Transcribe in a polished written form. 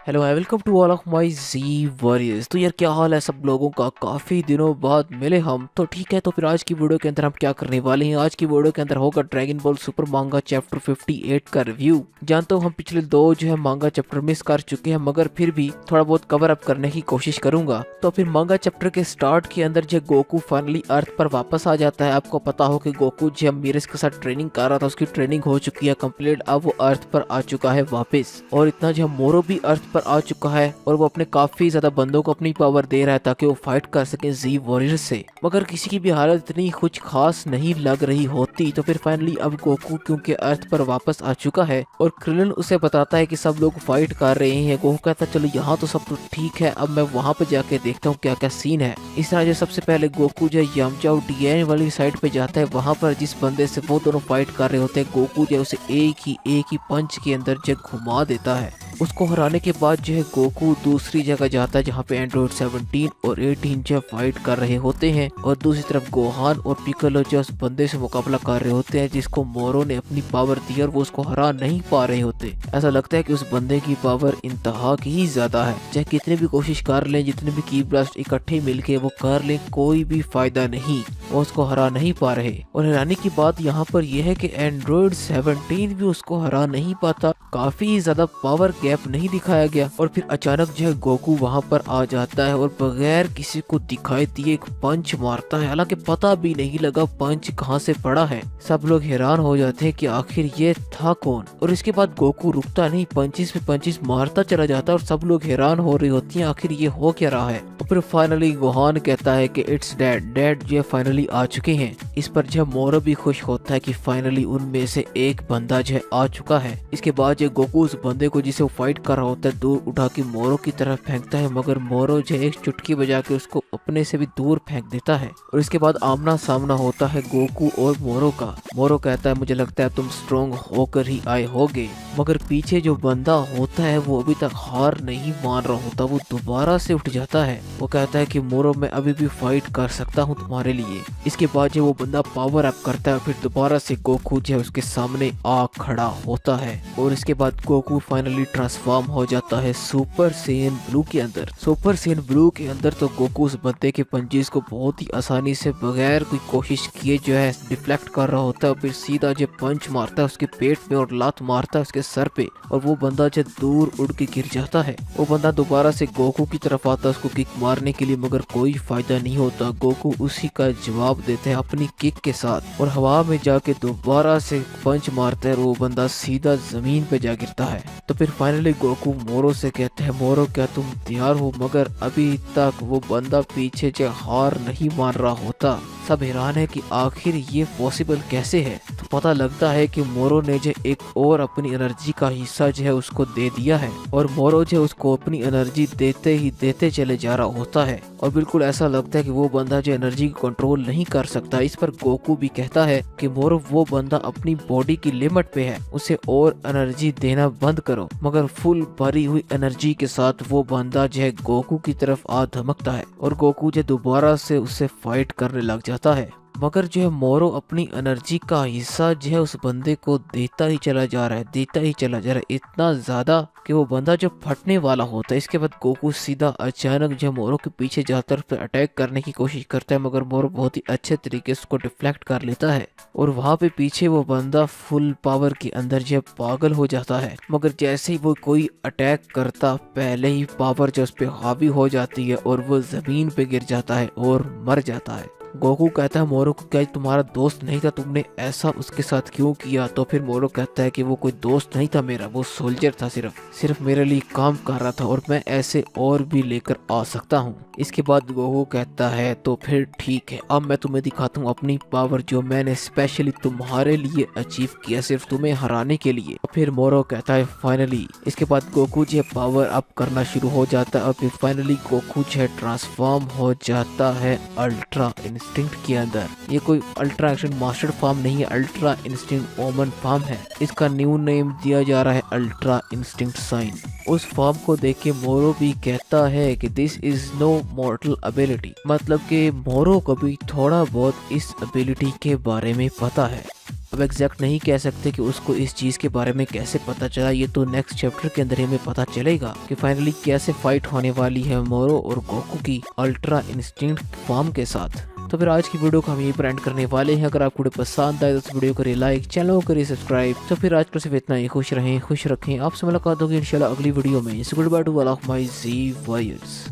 Hello and welcome to all of my G warriors. तो यार क्या हाल है सब लोगों का, काफ़ी दिनों बाद मिले हम। तो ठीक है, तो फिर आज की वीडियो के अंदर हम क्या करने वाले हैं। आज की वीडियो के अंदर होगा ड्रैगन बॉल सुपर मांगा चैप्टर 58 का रिव्यू। जानता हूँ हम पिछले दो जो है मांगा चैप्टर मिस कर चुके हैं, मगर फिर भी थोड़ा बहुत कवर अप करने की कोशिश करूंगा। तो फिर मांगा चैप्टर के स्टार्ट के अंदर जो गोकू फाइनली अर्थ पर वापस आ जाता है। आपको पता हो कि गोकू जो मीरस के साथ ट्रेनिंग कर रहा था, उसकी ट्रेनिंग हो चुकी है कंप्लीट। अब वो अर्थ पर आ चुका है वापस, और इतना जो मोरो भी अर्थ पर आ चुका है और वो अपने काफी ज्यादा बंदों को अपनी पावर दे रहा है ताकि वो फाइट कर सके जी वॉरियर से। मगर किसी की भी हालत इतनी कुछ खास नहीं लग रही होती। तो फिर फाइनली अब गोकू क्योंकि अर्थ पर वापस आ चुका है और क्रिलिन उसे बताता है कि सब लोग फाइट कर रहे हैं। गोकू कहता है चलो यहाँ तो सब तो ठीक है, अब मैं वहाँ पे जाके देखता हूँ क्या क्या सीन है। इस तरह जो सबसे पहले गोकू जो यामचाओ डीएन वाली साइड पे जाता है, वहाँ पर जिस बंदे से वो दोनों फाइट कर रहे होते हैं, गोकू जो उसे एक ही पंच के अंदर जो घुमा देता है। उसको हराने के बाद जो है गोकू दूसरी जगह जाता है जहाँ पे एंड्रॉइड 17 और 18 जो फाइट कर रहे होते हैं, और दूसरी तरफ गोहान और पिकोलो जो उस बंदे से मुकाबला कर रहे होते हैं जिसको मोरो ने अपनी पावर दी और वो उसको हरा नहीं पा रहे होते। ऐसा लगता है कि उस बंदे की पावर इंतहा की ही ज्यादा है। चाहे कितने भी कोशिश कर लें, जितने भी की ब्लास्ट इकट्ठे मिलके वो कर लें, कोई भी फायदा नहीं, वो उसको हरा नहीं पा रहे। और हैरानी की बात यहाँ पर यह है कि एंड्रॉइड 17 भी उसको हरा नहीं पाता। काफी ज्यादा पावर गैप नहीं दिखाया गया। और फिर अचानक जो है गोकू वहां पर आ जाता है और बगैर किसी को दिखाई दिए एक पंच मारता है। हालांकि पता भी नहीं लगा पंच कहां से पड़ा है। सब लोग हैरान हो जाते हैं कि आखिर ये था कौन। और इसके बाद गोकू रुकता नहीं, पंचिस पे पंचिस मारता चला जाता है और सब लोग हैरान हो रही होती हैं आखिर ये हो क्या रहा है। और फिर फाइनली गोहान कहता है कि इट्स डैड जो फाइनली आ चुके हैं। इस पर जो मोरो भी खुश होता है कि फाइनली उनमें से एक बंदा जो है आ चुका है। इसके बाद जो गोकू उस बंदे को जिसे वो फाइट कर रहा होता है दूर उठा के मोरो की तरफ फेंकता है, मगर मोरो जो एक चुटकी बजा के उसको अपने से भी दूर फेंक देता है। और इसके बाद आमना सामना होता है गोकू और मोरो का। मोरो कहता है मुझे लगता है तुम स्ट्रॉन्ग होकर ही आए होगे, मगर पीछे जो बंदा होता है वो अभी तक हार नहीं मान रहा होता। वो दोबारा से उठ जाता है। वो कहता है कि मोरो मैं अभी भी फाइट कर सकता हूँ तुम्हारे लिए। इसके बाद जो वो बंदा पावर अप करता है, फिर दोबारा से गोकू जो है उसके सामने आ खड़ा होता है। और इसके बाद गोकू फाइनली ट्रांसफॉर्म हो जाता है सुपर सेन ब्लू के अंदर। सुपर सेन ब्लू के अंदर तो गोकू उस बंदे के पंचेस को बहुत ही आसानी से बगैर कोई कोशिश किए जो है डिफ्लेक्ट कर रहा होता है। फिर सीधा जो पंच मारता है उसके पेट पे और लात मारता है उसके सर पे, और वो बंदा जो दूर उड़ के गिर जाता है। वो बंदा दोबारा से गोकू की तरफ आता है उसको किक मारने के लिए, मगर कोई फायदा नहीं होता। गोकू उसी का जवाब देते हैं अपनी किक के साथ और हवा में जाके दोबारा से पंच मारता है और वो बंदा सीधा जमीन पे जा गिरता है। तो फिर फाइनली गोकू मोरो से कहते हैं मोरो क्या तुम तैयार हो, मगर अभी तक वो बंदा पीछे से हार नहीं मान रहा होता। सब हैरान है कि आखिर ये पॉसिबल कैसे है। तो पता लगता है कि मोरो ने जो एक और अपनी एनर्जी का हिस्सा जो है उसको दे दिया है, और मोरो जो उसको अपनी एनर्जी देते ही देते चले जा रहा होता है। और बिल्कुल ऐसा लगता है कि वो बंदा जो एनर्जी को कंट्रोल नहीं कर सकता। इस पर गोकू भी कहता है कि मोरो वो बंदा अपनी बॉडी की लिमिट पे है, उसे और एनर्जी देना बंद करो। मगर फुल भरी हुई एनर्जी के साथ वो बंदा जो है गोकू की तरफ आ धमकता है और गोकू जो दोबारा से उससे फाइट करने लग जाता है। मगर जो है मोरो अपनी एनर्जी का हिस्सा जो है उस बंदे को देता ही चला जा रहा है, इतना ज्यादा कि वो बंदा जो फटने वाला होता है। इसके बाद गोकू सीधा अचानक जो मोरो के पीछे जाकर उस पर अटैक करने की कोशिश करता है, मगर मोरो बहुत ही अच्छे तरीके से उसको डिफ्लेक्ट कर लेता है और वहाँ पे पीछे वो बंदा फुल पावर के अंदर जो पागल हो जाता है। मगर जैसे ही वो कोई अटैक करता, पहले ही पावर जो उस पर हावी हो जाती है और वो जमीन पे गिर जाता है और मर जाता है। गोकू कहता है मोरो को क्या तुम्हारा दोस्त नहीं था, तुमने ऐसा उसके साथ क्यों किया। तो फिर मोरो कहता है कि वो कोई दोस्त नहीं था मेरा, वो सोल्जर था, सिर्फ मेरे लिए काम कर रहा था और मैं ऐसे और भी लेकर आ सकता हूँ। इसके बाद गोकू कहता है तो फिर ठीक है, अब मैं तुम्हें दिखाता हूँ अपनी पावर जो मैंने स्पेशली तुम्हारे लिए अचीव किया, सिर्फ तुम्हें हराने के लिए। फिर मोरो कहता है फाइनली। इसके बाद गोकू जो पावर अप करना शुरू हो जाता है और फिर फाइनली गोकू जो ट्रांसफॉर्म हो जाता है अल्ट्रा इंस्टिंक्ट के अंदर। ये कोई अल्ट्रा एक्शन मास्टर फॉर्म नहीं है, अल्ट्रा इंस्टिंक्ट ओमन फॉर्म है। इसका न्यू नेम दिया जा रहा है अल्ट्रा इंस्टिंक्ट साइन। उस फॉर्म को देख के मोरो भी कहता है कि this is no mortal ability, मतलब कि मोरो को भी थोड़ा बहुत इस एबिलिटी के बारे में पता है। अब एग्जैक्ट नहीं कह सकते कि उसको इस चीज के बारे में कैसे पता चला, ये तो नेक्स्ट चैप्टर के अंदर हमें पता चलेगा कि फाइनली कैसे फाइट होने वाली है मोरो और गोकू की अल्ट्रा इंस्टिंक्ट फॉर्म के साथ। तो फिर आज की वीडियो को हम यहीं पर एंड करने वाले हैं। अगर आपको वीडियो पसंद आए तो इस वीडियो करिए लाइक, चैनल को करिए सब्सक्राइब। तो फिर आज को सिर्फ इतना ही। खुश रहें, खुश रखें। आपसे मुलाकात होगी इंशाल्लाह अगली वीडियो में। Good by two all of my ji wires.